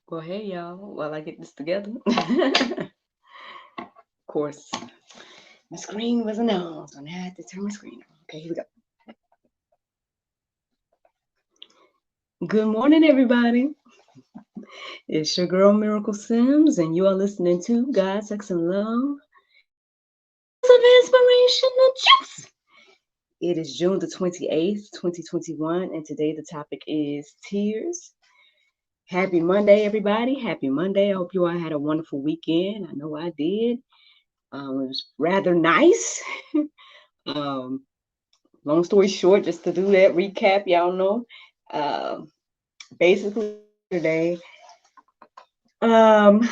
Well, hey y'all, while I get this together. Of course, my screen wasn't on, so now I had to turn my screen on. Okay, here we go. Good morning, everybody. It's your girl Miracle Sims, and you are listening to God, Sex, and Love. Of inspirational juice. It is June the 28th, 2021, and today the topic is tears. Happy Monday, everybody. Happy Monday. I hope you all had a wonderful weekend. I know I did. It was rather nice. um, Long story short, just to do that recap, y'all know, uh, basically today, um,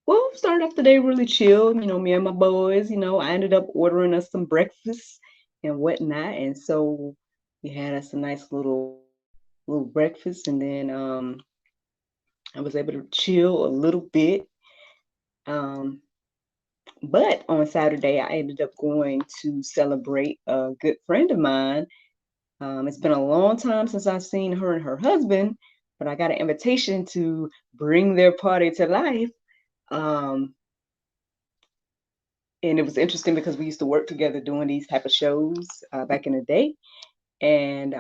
well, started off the day really chill. Me and my boys. I ended up ordering us some breakfast and whatnot, and so we had us a nice little breakfast, and then I was able to chill a little bit. Um, but on Saturday, I ended up going to celebrate a good friend of mine. It's been a long time since I've seen her and her husband, but I got an invitation to bring their party to life. Um, and it was interesting because we used to work together doing these type of shows back in the day. And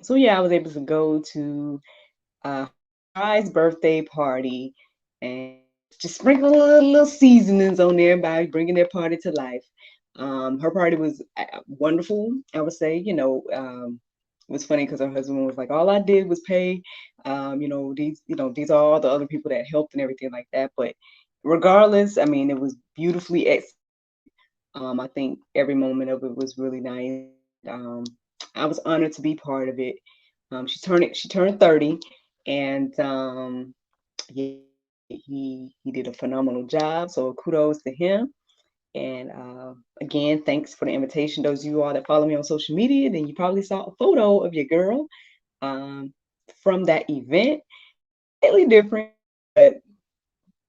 so, yeah, I was able to go to a surprise birthday party and just sprinkle a little seasonings on there by bringing their party to life. Her party was wonderful, I would say. It was funny because her husband was like, all I did was pay. These are all the other people that helped and everything like that. But regardless, I mean, it was beautifully I think every moment of it was really nice. Um, I was honored to be part of it. She turned 30, and yeah, he did a phenomenal job. So kudos to him. And again, thanks for the invitation. Those of you all that follow me on social media, then you probably saw a photo of your girl um, from that event. Slightly different, but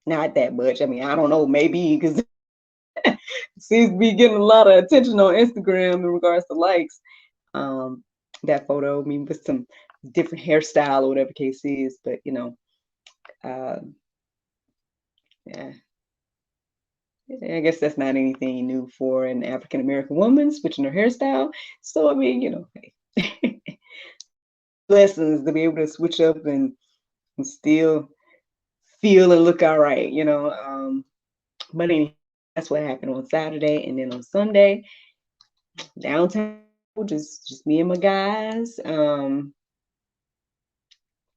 not that much. I mean, I don't know, maybe because seems to be getting a lot of attention on Instagram in regards to likes. Um, that photo, I mean, with some different hairstyle or whatever case is, but uh, yeah, I guess that's not anything new for an African American woman switching her hairstyle. So I mean, hey, lessons to be able to switch up and still feel and look all right. But anyway, that's what happened on Saturday, and then on Sunday, downtown, just me and my guys.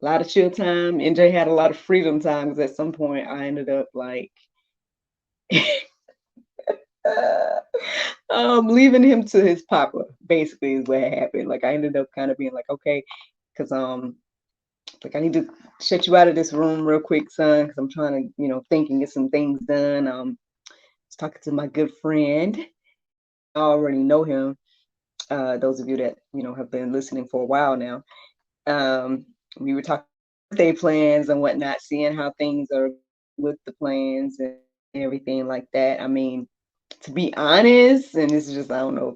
A lot of chill time. NJ had a lot of freedom time because at some point I ended up like leaving him to his papa. Basically, is what happened. Like I ended up kind of being like, okay, because like I need to shut you out of this room real quick, son, because I'm trying to think and get some things done. I was talking to my good friend. I already know him. Those of you that have been listening for a while now. Um, we were talking birthday plans and whatnot, seeing how things are with the plans and everything like that. I mean, to be honest, and this is just I don't know,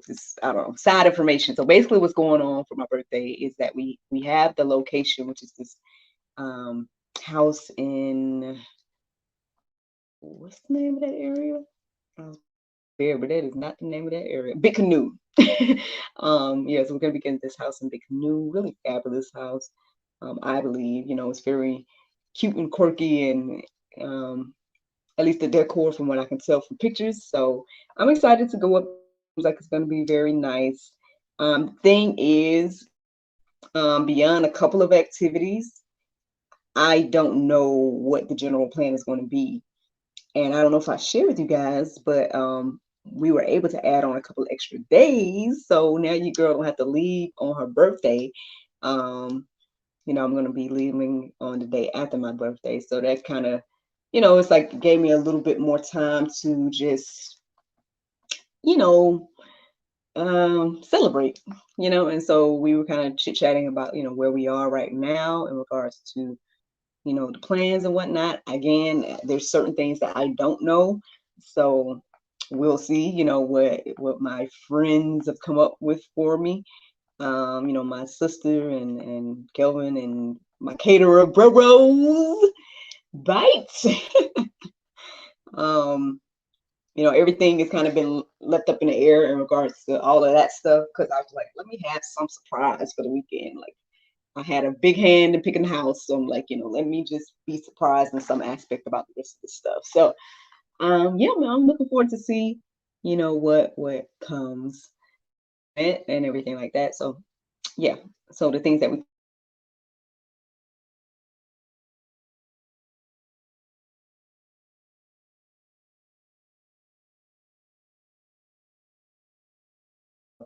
side information. So basically what's going on for my birthday is that we have the location, which is this um house in, what's the name of that area? I was there, but that is not the name of that area. Big Canoe. Yeah, so we're gonna be getting this house in Big Canoe, really fabulous house. I believe, it's very cute and quirky, and at least the decor from what I can tell from pictures. So I'm excited to go up. Seems like it's going to be very nice. Thing is, beyond a couple of activities, I don't know what the general plan is going to be. And I don't know if I share with you guys, but we were able to add on a couple extra days. So now your girl don't have to leave on her birthday. Um, I'm going to be leaving on the day after my birthday. So that kind of, it's like gave me a little bit more time to just, you know, celebrate, and so we were kind of chit-chatting about, where we are right now in regards to, the plans and whatnot. Again, there's certain things that I don't know. So we'll see, what my friends have come up with for me. My sister and Kelvin and my caterer bros bites. um, everything has kind of been left up in the air in regards to all of that stuff because I was like, let me have some surprise for the weekend. Like I had a big hand in picking the house, so I'm like, let me just be surprised in some aspect about the rest of the stuff. So, yeah, man, I'm looking forward to see, what comes and everything like that. So, yeah, so the things that we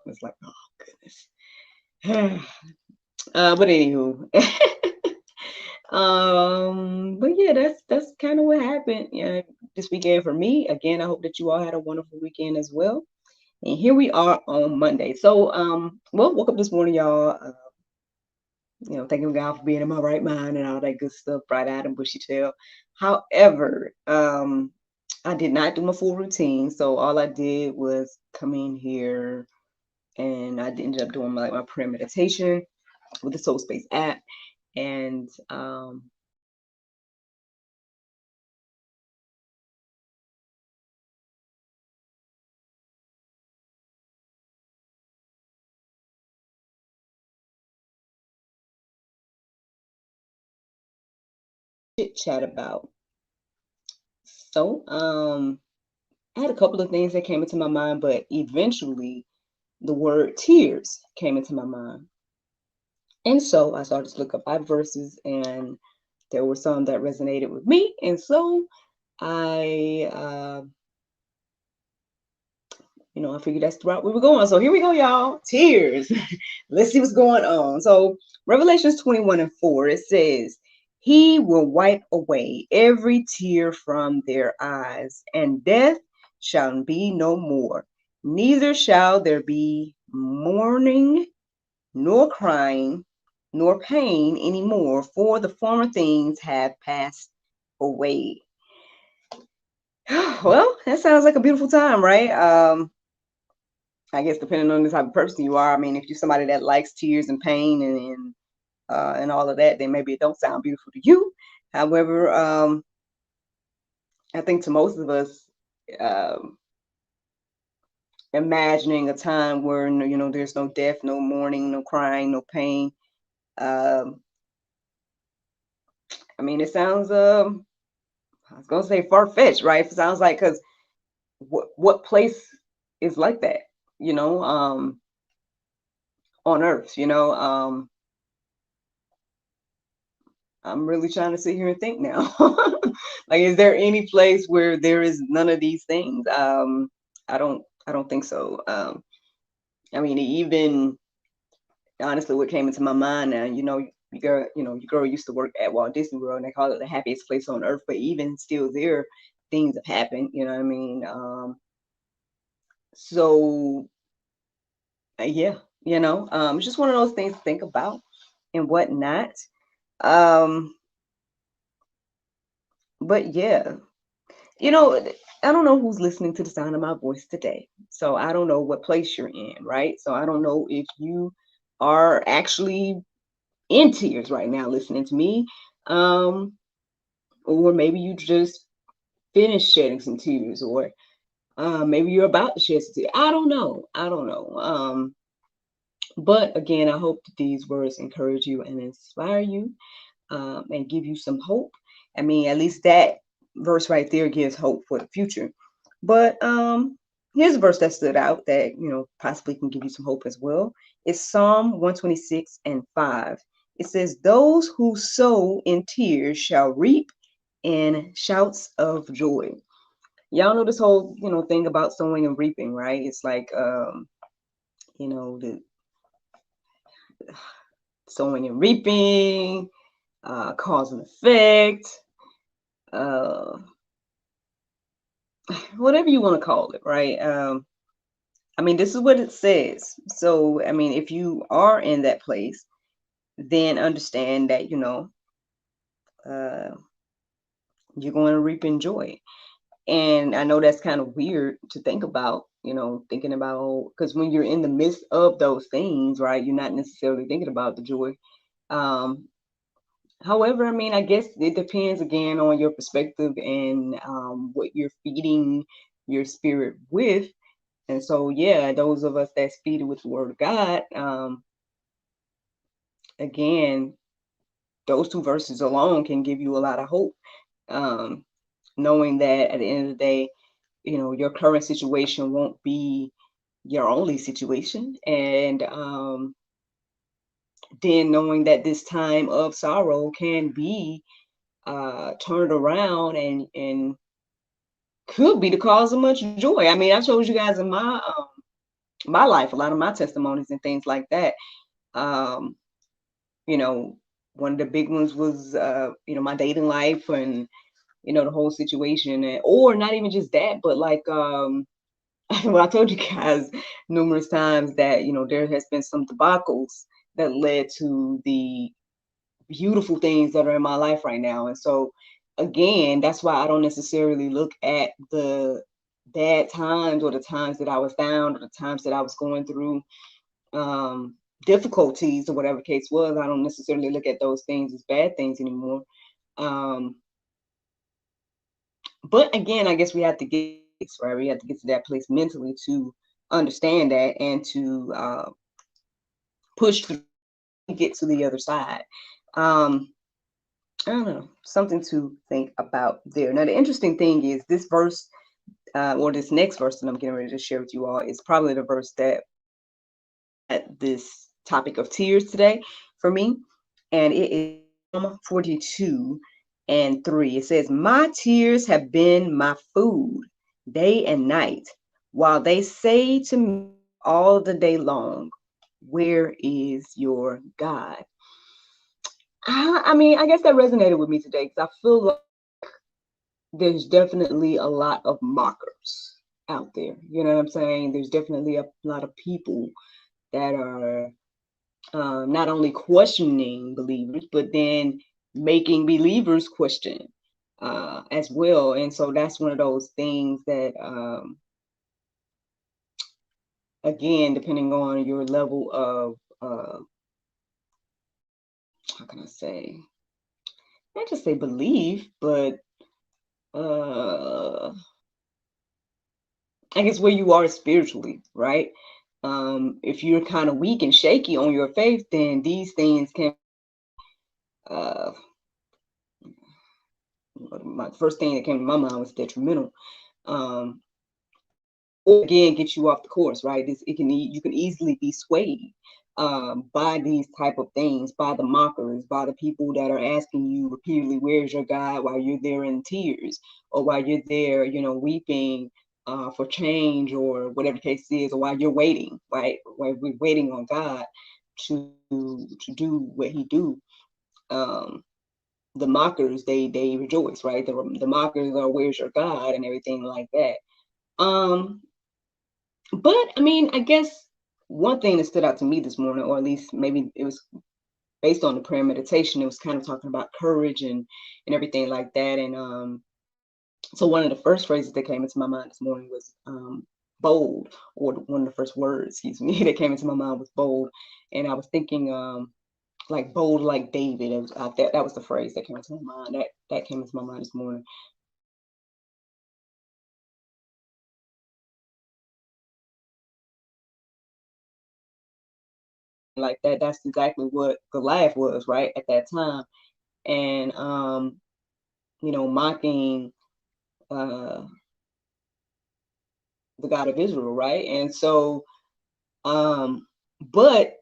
was like, oh goodness. But anywho, but yeah, that's kind of what happened. Yeah, this weekend for me. Again, I hope that you all had a wonderful weekend as well. And here we are on Monday. So, well, woke up this morning, y'all. Thanking God for being in my right mind and all that good stuff, bright eyed and bushy tail. However, I did not do my full routine. So all I did was come in here and I ended up doing my prayer meditation with the Soul Space app. And chit chat about. So I had a couple of things that came into my mind, but eventually the word tears came into my mind. And so I started to look up Bible verses, and there were some that resonated with me. And so I, I figured that's the route we were going. So here we go, y'all. Tears. Let's see what's going on. So Revelations 21:4, it says, He will wipe away every tear from their eyes, and death shall be no more. Neither shall there be mourning, nor crying, nor pain anymore, for the former things have passed away. Well, that sounds like a beautiful time, right? I guess depending on the type of person you are. I mean, if you're somebody that likes tears and pain and all of that, then maybe it don't sound beautiful to you. However, I think to most of us, um, imagining a time where there's no death, no mourning, no crying, no pain. Um, I mean, it sounds I was gonna say far fetched, right? It sounds like because what place is like that, on Earth, I'm really trying to sit here and think now. Like, is there any place where there is none of these things? I don't think so. I mean, even honestly, what came into my mind now, your girl used to work at Walt Disney World, and they call it the happiest place on earth. But even still, there things have happened. You know what I mean? So yeah, it's just one of those things to think about and whatnot. Um, but yeah, you know, I don't know who's listening to the sound of my voice today. So I don't know what place you're in, right? So I don't know if you are actually in tears right now listening to me. Or maybe you just finished shedding some tears, or maybe you're about to shed some tears. I don't know. I don't know. But again, I hope that these words encourage you and inspire you, and give you some hope. I mean, at least that verse right there gives hope for the future. But here's a verse that stood out that possibly can give you some hope as well. It's Psalm 126:5. It says, "Those who sow in tears shall reap in shouts of joy." Y'all know this whole thing about sowing and reaping, right? It's like the sowing and reaping, cause and effect, uh, whatever you want to call it, right? I mean, this is what it says. So, I mean, if you are in that place, then understand that, uh, you're going to reap in joy. And I know that's kind of weird to think about, thinking about, because when you're in the midst of those things, right, you're not necessarily thinking about the joy. Um, However, I mean, I guess it depends again on your perspective and what you're feeding your spirit with. And so, yeah, those of us that's feeding with the word of God, again, those two verses alone can give you a lot of hope. Um, Knowing that at the end of the day, your current situation won't be your only situation. And then knowing that this time of sorrow can be turned around and could be the cause of much joy. I mean, I told you guys in my life a lot of my testimonies and things like that. Um, you know, one of the big ones was my dating life and the whole situation, or not even just that, but like well, I told you guys numerous times that there has been some debacles that led to the beautiful things that are in my life right now. And so again, that's why I don't necessarily look at the bad times or the times that I was down or the times that I was going through difficulties or whatever case was. I don't necessarily look at those things as bad things anymore. Um, but again, I guess we have to get right. We have to get to that place mentally to understand that and to push through and get to the other side. Um, I don't know, something to think about there. Now, the interesting thing is this verse, or this next verse that I'm getting ready to share with you all, is probably the verse that at this topic of tears today for me. And it is Psalm 42:3. It says, "My tears have been my food day and night, while they say to me all the day long, 'Where is your God?'" I mean, I guess that resonated with me today because I feel like there's definitely a lot of mockers out there. You know what I'm saying? There's definitely a lot of people that are not only questioning believers, but then making believers question as well. And so that's one of those things that, again, depending on your level of, how can I say, not just say belief, but I guess where you are spiritually, right? If you're kind of weak and shaky on your faith, then these things can. Uh, my first thing that came to my mind was detrimental. Um, or again, get you off the course, right? You can easily be swayed by these type of things, by the mockers, by the people that are asking you repeatedly, "Where's your God?" while you're there in tears, or while you're there, weeping for change, or whatever the case is, or while you're waiting, right? While we're waiting on God to do what He do. Um, the mockers, they rejoice, right? The mockers are, "Where's your God?" and everything like that. Um, but I mean, I guess one thing that stood out to me this morning, or at least maybe it was based on the prayer meditation, it was kind of talking about courage and everything like that. And so one of the first phrases that came into my mind this morning was bold, or one of the first words, excuse me, that came into my mind was bold. And I was thinking like bold like David. It was, that was the phrase that came into my mind. That came into my mind this morning. Like that's exactly what Goliath was, right, at that time. And mocking uh the God of Israel, right? And so but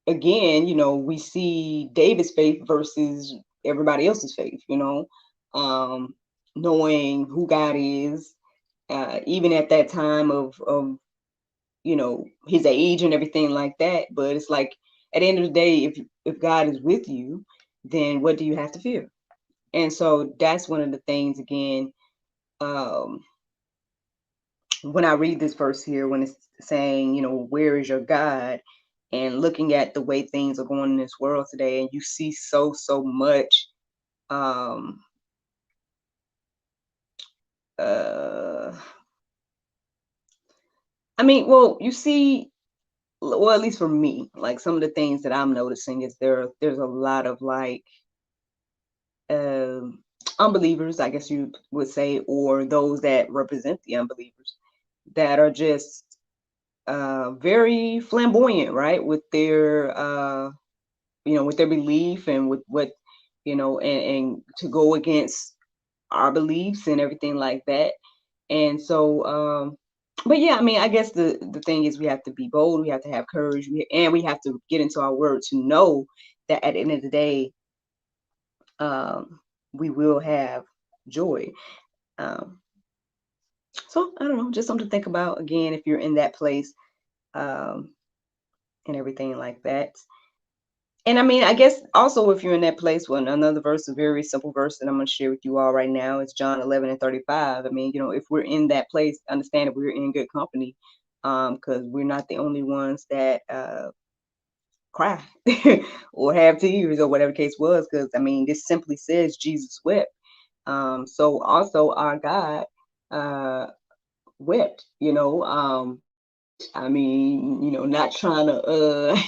again, we see David's faith versus everybody else's faith, um knowing who God is, even at that time of his age and everything like that. But it's like at the end of the day, if God is with you, then what do you have to fear? And so that's one of the things again, um when I read this verse here, when it's saying, "Where is your God?" and looking at the way things are going in this world today, and you see so much, um, uh, I mean, well, you see, well, at least for me, like some of the things that I'm noticing is there's a lot of like unbelievers, I guess you would say, or those that represent the unbelievers that are just very flamboyant, right, with their with their belief and with what and to go against our beliefs and everything like that. And so, but yeah, I mean, I guess the thing is we have to be bold, we have to have courage, and we have to get into our word to know that at the end of the day, um, we will have joy. Um, so I don't know, just something to think about again if you're in that place, um, and everything like that. And I mean, I guess also if you're in that place, well, another verse, a very simple verse that I'm going to share with you all right now is John 11:35. I mean, if we're in that place, understand that we're in good company, because we're not the only ones that cry or have tears or whatever the case was. Because I mean, this simply says Jesus wept. So also our God uh, wept. I mean, not trying to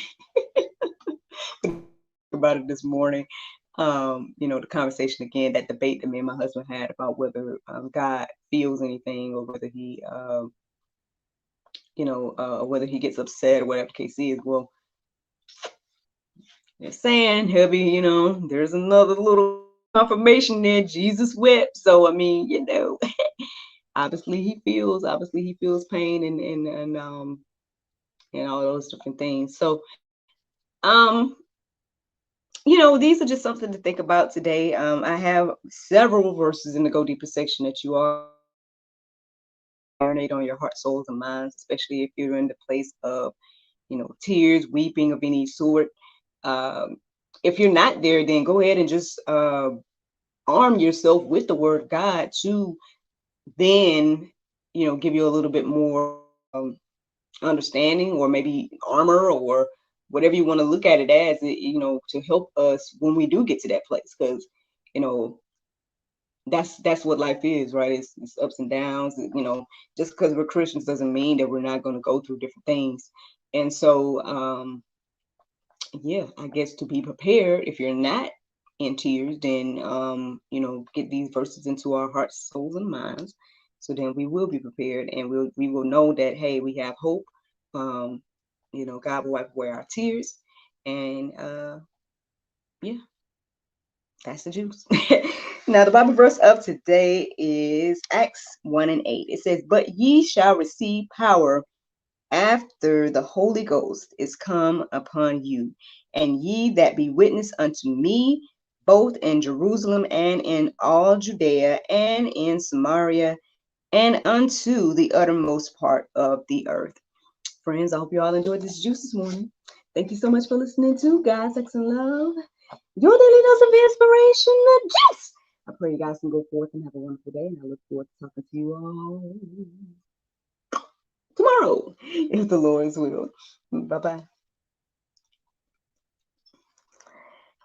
about it this morning. The conversation again, that debate that me and my husband had about whether God feels anything or whether he, whether he gets upset or whatever the case is. Well, they're saying, hubby, there's another little confirmation there. Jesus wept. So I mean, obviously he feels pain and all those different things. So um these are just something to think about today. I have several verses in the Go Deeper section that you all marinate on your heart, souls, and minds, especially if you're in the place of, tears, weeping of any sort. Um, if you're not there, then go ahead and just arm yourself with the Word of God to then, give you a little bit more understanding, or maybe armor, or whatever you want to look at it as, to help us when we do get to that place. Because, you know, that's what life is, right? It's ups and downs. Just because we're Christians doesn't mean that we're not going to go through different things. And so, yeah, I guess to be prepared, if you're not in tears, then get these verses into our hearts, souls, and minds. So then we will be prepared, and we will know that, hey, we have hope. Um, God will wipe away our tears, and yeah, that's the juice. Now, the Bible verse of today is Acts 1:8. It says, "But ye shall receive power after the Holy Ghost is come upon you, and ye that be witness unto me, both in Jerusalem and in all Judea and in Samaria, and unto the uttermost part of the earth." Friends, I hope you all enjoyed this juice this morning. Thank you so much for listening to God, Sex, and Love, your daily dose of inspiration, the juice. I pray you guys can go forth and have a wonderful day, and I look forward to talking to you all tomorrow, if the Lord's will. Bye bye.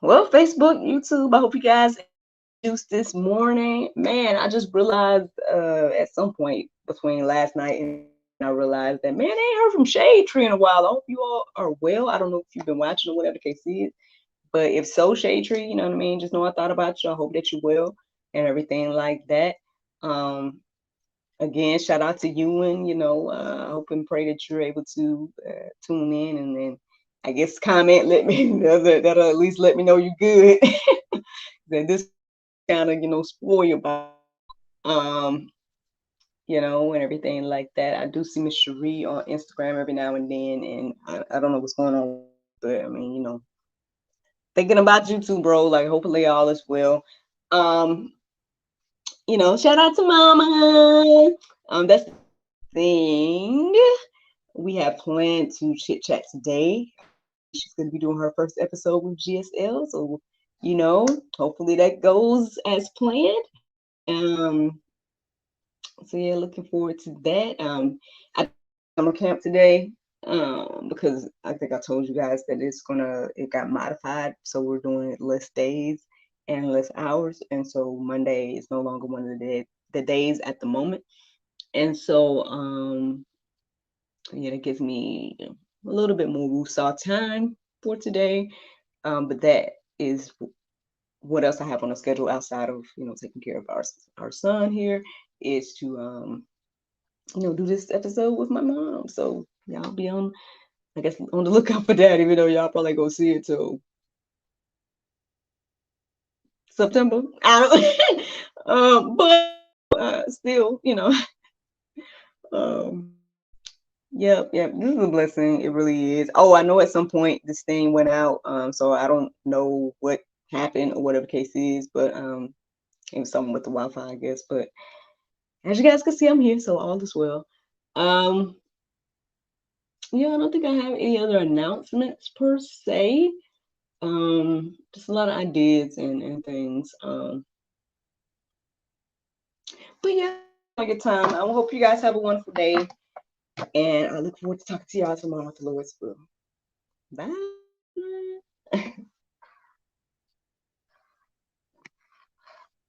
Well, Facebook, YouTube, I hope you guys juice this morning. Man, I just realized at some point between last night and I realized that, man, I ain't heard from Shade Tree in a while. I hope you all are well. I don't know if you've been watching or whatever the case is, but if so, Shade Tree, you know what I mean? Just know I thought about you. I hope that you're well and everything like that. Again, shout out to you, and I hope and pray that you're able to tune in, and then I guess comment, let me that'll at least let me know you're good. That this kind of spoil your body, um, and everything like that. I do see Miss Cherie on Instagram every now and then, and I don't know what's going on, but I mean, thinking about you too, bro. Like, hopefully all is well. Um, shout out to Mama. That's the thing. We have planned to chit chat today. She's going to be doing her first episode with GSL, so hopefully that goes as planned. Um, so yeah, looking forward to that. I summer camp today, because I think I told you guys that it got modified, so we're doing less days and less hours, and so Monday is no longer one of the days at the moment, and so yeah, that gives me a little bit more woosah time for today, but that is what else I have on the schedule outside of, taking care of our son here is to do this episode with my mom. So y'all be on, I guess, on the lookout for that, even though y'all probably gonna see it till September. I don't but still, um yep, this is a blessing. It really is. Oh, I know at some point this thing went out, so I don't know what happened or whatever the case is, but it was something with the Wi-Fi, I guess. But as you guys can see, I'm here, so all is well. Um, yeah, I don't think I have any other announcements per se. Just a lot of ideas and things. But yeah, have a good time. I hope you guys have a wonderful day, and I look forward to talking to y'all tomorrow with the Lord's will. Bye.